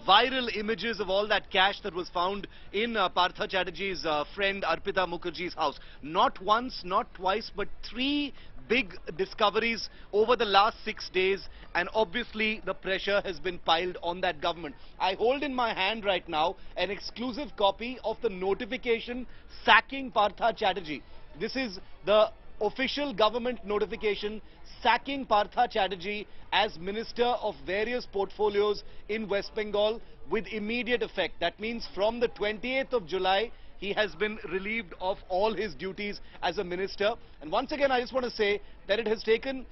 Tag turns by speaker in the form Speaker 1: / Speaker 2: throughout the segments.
Speaker 1: viral images of all that cash that was found in Partha Chatterjee's friend Arpita Mukherjee's house. Not once, not twice, but 3 big discoveries over the last 6 days, and obviously the pressure has been piled on that government. I hold in my hand right now an exclusive copy of the notification sacking Partha Chatterjee. This is the official government notification sacking Partha Chatterjee as Minister of various portfolios in West Bengal with immediate effect. That means from the 28th of July, he has been relieved of all his duties as a minister. And once again, I just want to say that it has taken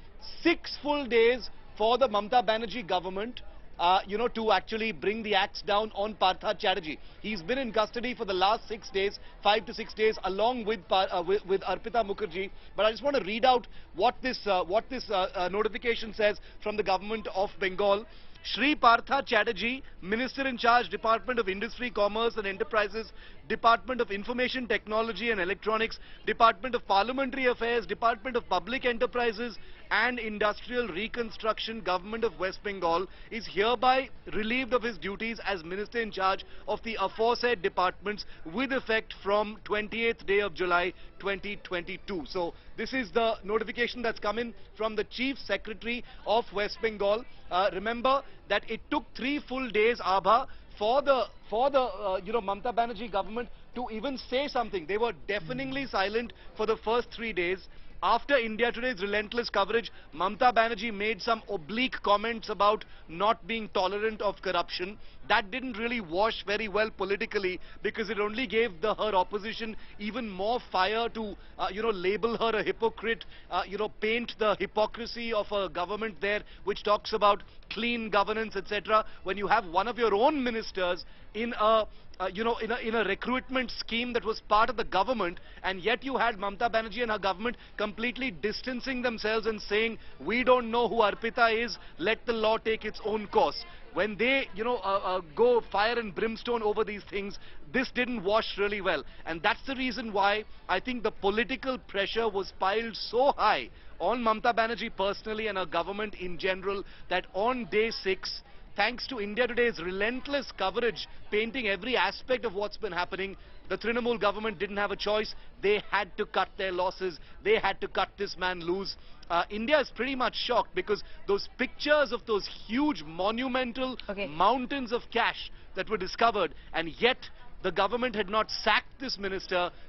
Speaker 1: 6 full days for the Mamata Banerjee government to actually bring the axe down on Partha Chatterjee. He's been in custody for the last 6 days, 5 to 6 days, along with Arpita Mukherjee. But I just want to read out what this notification says from the government of Bengal. Shri Partha Chatterjee, Minister in charge, Department of Industry, Commerce and Enterprises, Department of Information Technology and Electronics, Department of Parliamentary Affairs, Department of Public Enterprises and Industrial Reconstruction, Government of West Bengal, is hereby relieved of his duties as Minister in charge of the aforesaid departments with effect from 28th day of July 2022. So this is the notification that's come in from the Chief Secretary of West Bengal. Remember that it took 3 full days, Abha, for the Mamata Banerjee government to even say something. They were deafeningly silent for the first 3 days. After India Today's relentless coverage, Mamata Banerjee made some oblique comments about not being tolerant of corruption. That didn't really wash very well politically, because it only gave her opposition even more fire to, label her a hypocrite, paint the hypocrisy of a government there, which talks about clean governance, etc. When you have one of your own ministers in a in a recruitment scheme that was part of the government, and yet you had Mamata Banerjee and her government completely distancing themselves and saying, we don't know who Arpita is, let the law take its own course. When they, go fire and brimstone over these things, this didn't wash really well. And that's the reason why I think the political pressure was piled so high on Mamata Banerjee personally and her government in general, that on day 6, thanks to India Today's relentless coverage, painting every aspect of what's been happening, the Trinamool government didn't have a choice. They had to cut their losses. They had to cut this man loose. India is pretty much shocked, because those pictures of those huge monumental mountains of cash that were discovered, and yet the government had not sacked this minister.